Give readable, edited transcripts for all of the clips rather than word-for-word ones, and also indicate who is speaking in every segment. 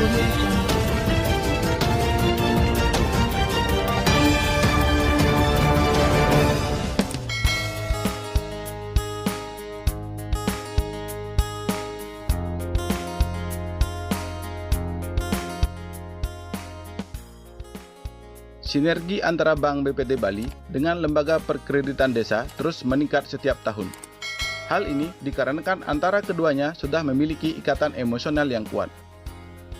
Speaker 1: Indonesia. Sinergi antara Bank BPT Bali dengan Lembaga Perkreditan Desa terus meningkat setiap tahun. Hal ini dikarenakan antara keduanya sudah memiliki ikatan emosional yang kuat.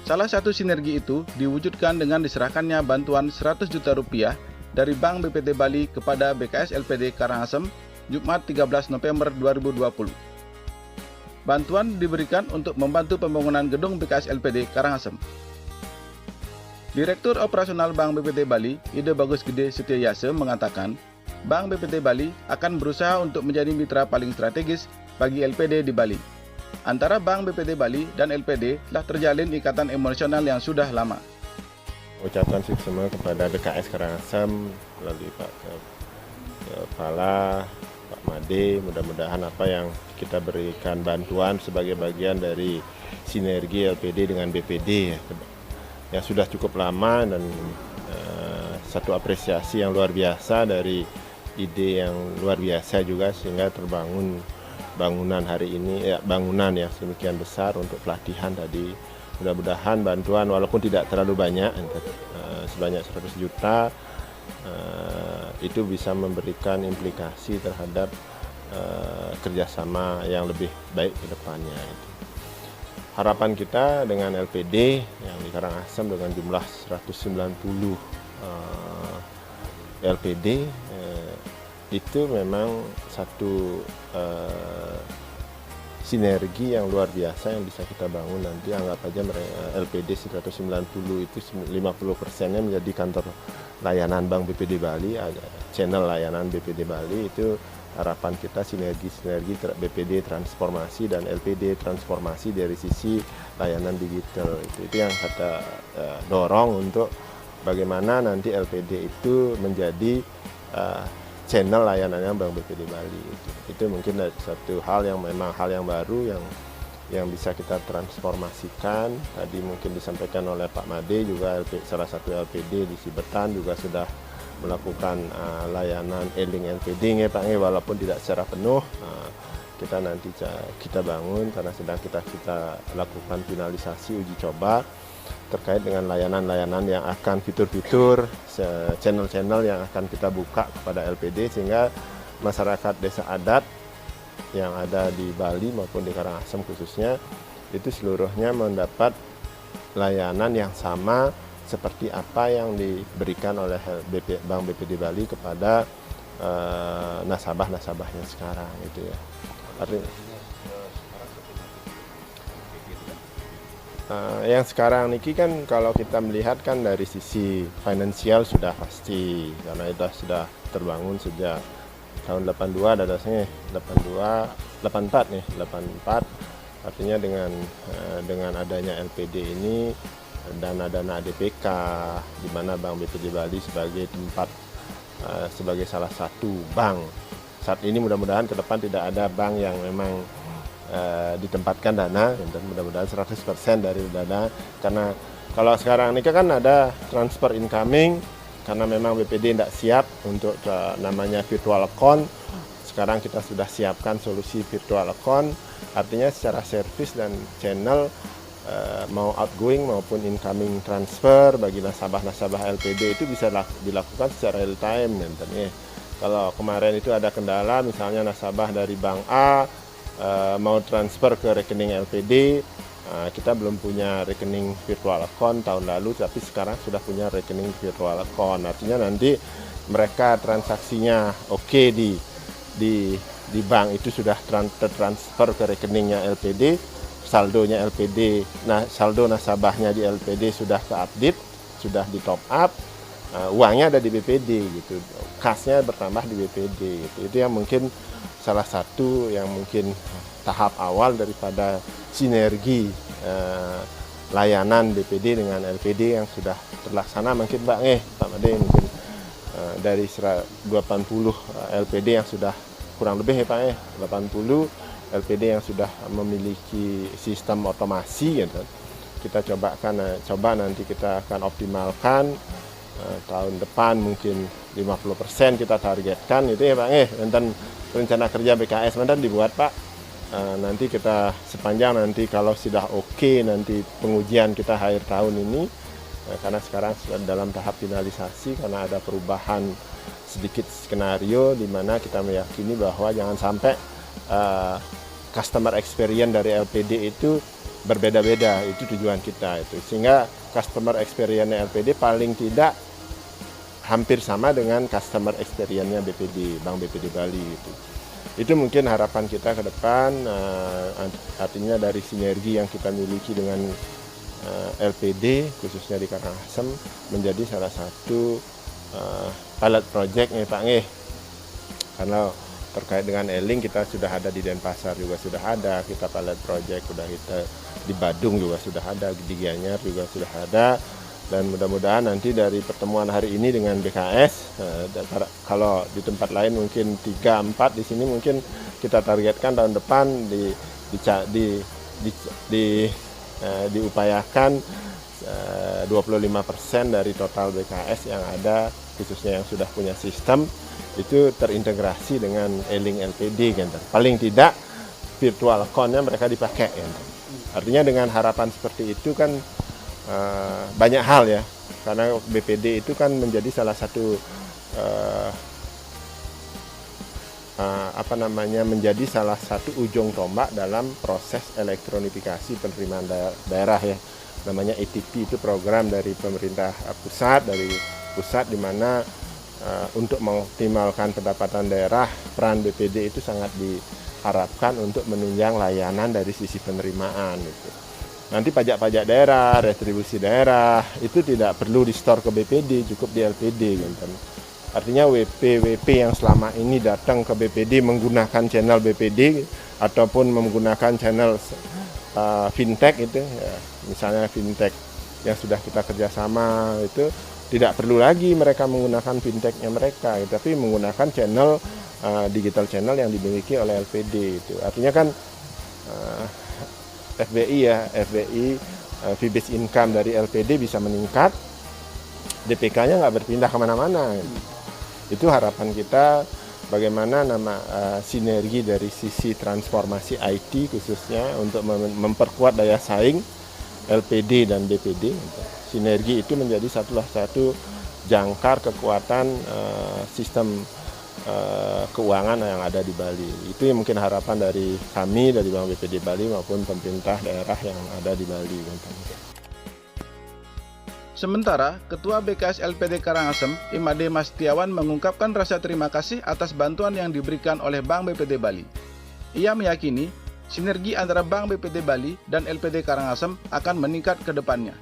Speaker 1: Salah satu sinergi itu diwujudkan dengan diserahkannya bantuan 100 juta rupiah dari Bank BPT Bali kepada BKS LPD Karangasem, Jumat 13 November 2020. Bantuan diberikan untuk membantu pembangunan gedung BKS LPD Karangasem. Direktur Operasional Bank BPT Bali, Ide Bagus Gede Setiayase mengatakan, Bank BPT Bali akan berusaha untuk menjadi mitra paling strategis bagi LPD di Bali. Antara Bank BPT Bali dan LPD telah terjalin ikatan emosional yang sudah lama.
Speaker 2: Ucapkan sukses kepada BKS Karangasem melalui Pak Kepala, Pak Made, mudah-mudahan apa yang kita berikan bantuan sebagai bagian dari sinergi LPD dengan BPD yang sudah cukup lama dan satu apresiasi yang luar biasa dari ide yang luar biasa juga sehingga terbangun bangunan hari ini bangunan yang sedemikian besar untuk pelatihan tadi. Mudah-mudahan bantuan walaupun tidak terlalu banyak sebanyak 100 juta itu bisa memberikan implikasi terhadap kerjasama yang lebih baik ke depannya. Harapan kita dengan LPD yang di Karangasem dengan jumlah 190 LPD itu memang satu sinergi yang luar biasa yang bisa kita bangun nanti. Anggap aja LPD 190 itu 50%-nya menjadi kantor layanan Bank BPD Bali, channel layanan BPD Bali. Itu harapan kita sinergi BPD transformasi dan LPD transformasi dari sisi layanan digital. Itu yang kita dorong untuk bagaimana nanti LPD itu menjadi channel layanannya Bank BPD Bali. Itu mungkin satu hal yang memang hal yang baru yang bisa kita transformasikan. Tadi mungkin disampaikan oleh Pak Made juga salah satu LPD di Sibetan juga sudah melakukan layanan e-link LPD Pak, walaupun tidak secara penuh. Kita nanti kita bangun karena sedang kita lakukan finalisasi uji coba terkait dengan layanan-layanan yang akan fitur-fitur channel-channel yang akan kita buka kepada LPD sehingga masyarakat desa adat yang ada di Bali maupun di Karangasem khususnya itu seluruhnya mendapat layanan yang sama seperti apa yang diberikan oleh Bank BPD Bali kepada nasabah-nasabahnya sekarang itu ya. Artinya yang sekarang niki kan kalau kita melihat kan dari sisi finansial sudah pasti karena itu sudah terbangun sejak tahun 82 dadasnya 84 artinya dengan adanya LPD ini dana-dana ADPK di mana Bank BPD Bali sebagai tempat sebagai salah satu bank saat ini mudah-mudahan ke depan tidak ada bank yang memang ditempatkan dana dan mudah-mudahan 100% dari dana karena kalau sekarang ini kan ada transfer incoming karena memang BPD tidak siap untuk namanya virtual account. Sekarang kita sudah siapkan solusi virtual account artinya secara service dan channel mau outgoing maupun incoming transfer bagi nasabah-nasabah LPD itu bisa dilakukan secara real time nantinya. Kalau kemarin itu ada kendala misalnya nasabah dari Bank A mau transfer ke rekening LPD, kita belum punya rekening virtual account tahun lalu, tapi sekarang sudah punya rekening virtual account. Artinya nanti mereka transaksinya oke di bank itu sudah transfer ke rekeningnya LPD, saldonya LPD, saldo nasabahnya di LPD sudah ke-update, sudah di top up, uangnya ada di BPD gitu, kasnya bertambah di BPD gitu. Itu yang mungkin salah satu yang mungkin tahap awal daripada sinergi layanan BPD dengan LPD yang sudah terlaksana mungkin Pak Made mungkin dari 80 LPD yang sudah kurang lebih ya Pak 80 LPD yang sudah memiliki sistem otomasi gitu. kita coba nanti kita akan optimalkan tahun depan mungkin 50% kita targetkan itu ya Pak. Nanti rencana kerja BKS nanti dibuat Pak. Nanti kita sepanjang nanti kalau sudah oke nanti pengujian kita akhir tahun ini, karena sekarang sudah dalam tahap finalisasi karena ada perubahan sedikit skenario di mana kita meyakini bahwa jangan sampai customer experience dari LPD itu berbeda-beda, itu tujuan kita itu. Sehingga customer experience LPD paling tidak hampir sama dengan customer experience-nya BPD, Bank BPD Bali gitu. Itu mungkin harapan kita ke depan, artinya dari sinergi yang kita miliki dengan LPD khususnya di Karangasem menjadi salah satu pilot project nih Pak karena terkait dengan E-Link kita sudah ada di Denpasar juga sudah ada, kita pilot project sudah kita di Badung juga sudah ada, di Gianyar juga sudah ada, dan mudah-mudahan nanti dari pertemuan hari ini dengan BKS, kalau di tempat lain mungkin 3-4, di sini mungkin kita targetkan tahun depan diupayakan 25% dari total BKS yang ada, khususnya yang sudah punya sistem, itu terintegrasi dengan E-Link LPD gitu. Paling tidak virtual account-nya mereka dipakai gitu. Artinya dengan harapan seperti itu kan banyak hal ya, karena BPD itu kan menjadi salah satu menjadi salah satu ujung tombak dalam proses elektronifikasi penerimaan daerah ya, namanya ETP, itu program dari pemerintah pusat, di mana untuk mengoptimalkan pendapatan daerah, peran BPD itu sangat diharapkan untuk menunjang layanan dari sisi penerimaan gitu. Nanti pajak-pajak daerah, retribusi daerah itu tidak perlu di-store ke BPD, cukup di LPD gitu. Artinya WP yang selama ini datang ke BPD menggunakan channel BPD ataupun menggunakan channel fintech itu ya, misalnya fintech yang sudah kita kerjasama itu tidak perlu lagi mereka menggunakan fintechnya mereka, tapi menggunakan channel digital channel yang dimiliki oleh LPD itu. Artinya kan FBI fee-based income dari LPD bisa meningkat, DPK-nya nggak berpindah kemana-mana. Itu harapan kita, bagaimana sinergi dari sisi transformasi IT khususnya untuk memperkuat daya saing LPD dan BPD. Sinergi itu menjadi salah satu jangkar kekuatan sistem keuangan yang ada di Bali. Itu yang mungkin harapan dari kami, dari Bank BPD Bali maupun pemerintah daerah yang ada di Bali.
Speaker 1: Sementara, Ketua BKS LPD Karangasem, Imade Mastiawan mengungkapkan rasa terima kasih atas bantuan yang diberikan oleh Bank BPD Bali. Ia meyakini sinergi antara Bank BPD Bali dan LPD Karangasem akan meningkat ke depannya.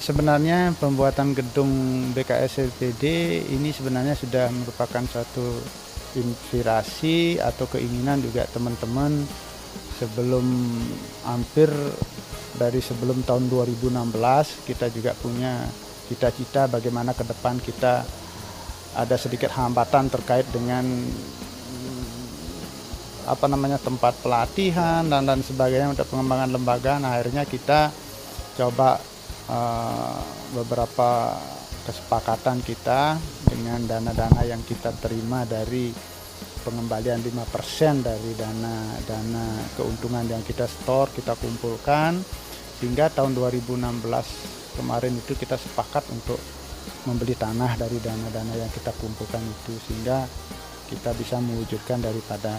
Speaker 3: Sebenarnya pembuatan gedung BKS LPD ini sebenarnya sudah merupakan suatu inspirasi atau keinginan juga teman-teman sebelum sebelum tahun 2016 kita juga punya cita-cita bagaimana ke depan kita ada sedikit hambatan terkait dengan tempat pelatihan dan sebagainya untuk pengembangan lembaga. Nah, akhirnya kita coba beberapa kesepakatan kita dengan dana-dana yang kita terima dari pengembalian 5% dari dana keuntungan yang kita store, kita kumpulkan, sehingga tahun 2016 kemarin itu kita sepakat untuk membeli tanah dari dana-dana yang kita kumpulkan itu, sehingga kita bisa mewujudkan daripada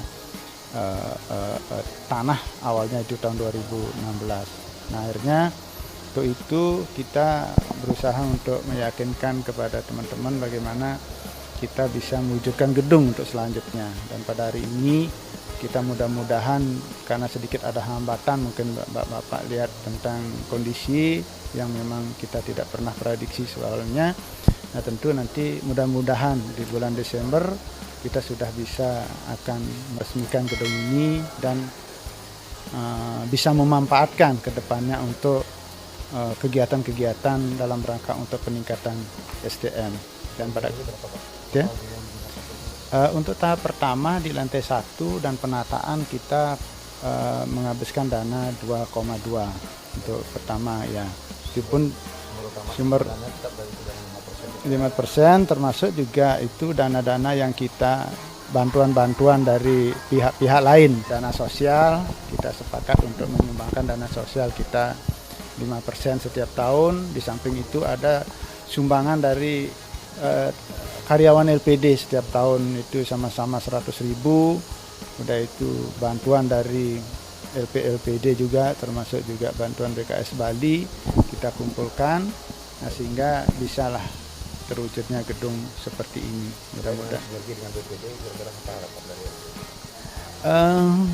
Speaker 3: tanah awalnya itu tahun 2016. Nah, akhirnya untuk itu kita berusaha untuk meyakinkan kepada teman-teman bagaimana kita bisa mewujudkan gedung untuk selanjutnya. Dan pada hari ini kita mudah-mudahan, karena sedikit ada hambatan, mungkin Bapak lihat tentang kondisi yang memang kita tidak pernah prediksi soalnya. Nah, tentu nanti mudah-mudahan di bulan Desember kita sudah bisa akan meresmikan gedung ini dan bisa memanfaatkan ke depannya untuk kegiatan-kegiatan dalam rangka untuk peningkatan SDM. Dan pada untuk tahap pertama di lantai 1 dan penataan kita menghabiskan dana 2,2 untuk pertama ya. Itu pun sumber 5%, termasuk juga itu dana-dana yang kita bantuan-bantuan dari pihak-pihak lain. Dana sosial, kita sepakat untuk menyumbangkan dana sosial kita 5% setiap tahun. Di samping itu ada sumbangan dari karyawan LPD setiap tahun itu sama-sama 100.000. Udah itu bantuan dari LPD juga, termasuk juga bantuan BKS Bali kita kumpulkan, nah, sehingga bisalah terwujudnya gedung seperti ini. Mudah-mudahan.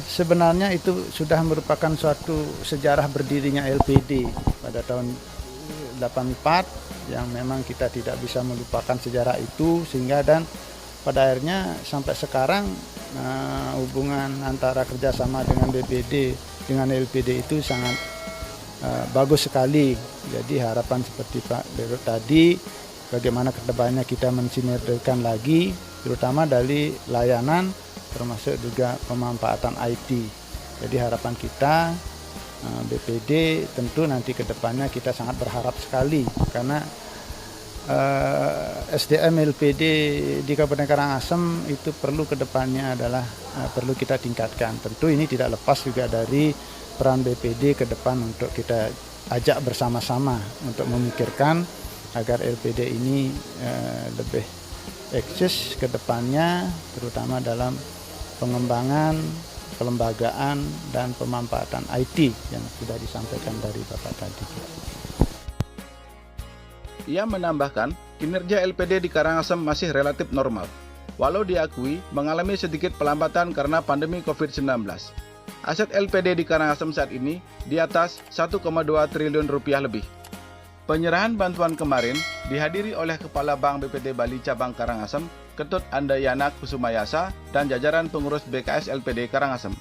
Speaker 3: Sebenarnya itu sudah merupakan suatu sejarah berdirinya LPD pada tahun 84 yang memang kita tidak bisa melupakan sejarah itu, sehingga dan pada akhirnya sampai sekarang hubungan antara kerjasama dengan BPD dengan LPD itu sangat bagus sekali. Jadi harapan seperti Pak Dirut tadi, bagaimana kedepannya kita mensinergikan lagi, terutama dari layanan termasuk juga pemanfaatan IT. Jadi harapan kita BPD tentu nanti kedepannya kita sangat berharap sekali, karena SDM LPD di Kabupaten Karangasem itu perlu kedepannya adalah perlu kita tingkatkan. Tentu ini tidak lepas juga dari peran BPD ke depan untuk kita ajak bersama-sama untuk memikirkan agar LPD ini lebih eksis ke depannya, terutama dalam pengembangan, kelembagaan, dan pemanfaatan IT yang sudah disampaikan dari Bapak tadi.
Speaker 1: Ia menambahkan, kinerja LPD di Karangasem masih relatif normal, walau diakui mengalami sedikit pelambatan karena pandemi COVID-19. Aset LPD di Karangasem saat ini di atas 1,2 triliun rupiah lebih. Penyerahan bantuan kemarin dihadiri oleh Kepala Bank BPD Bali Cabang Karangasem, Ketut Andayana Kusumayasa, dan jajaran pengurus BKS LPD Karangasem.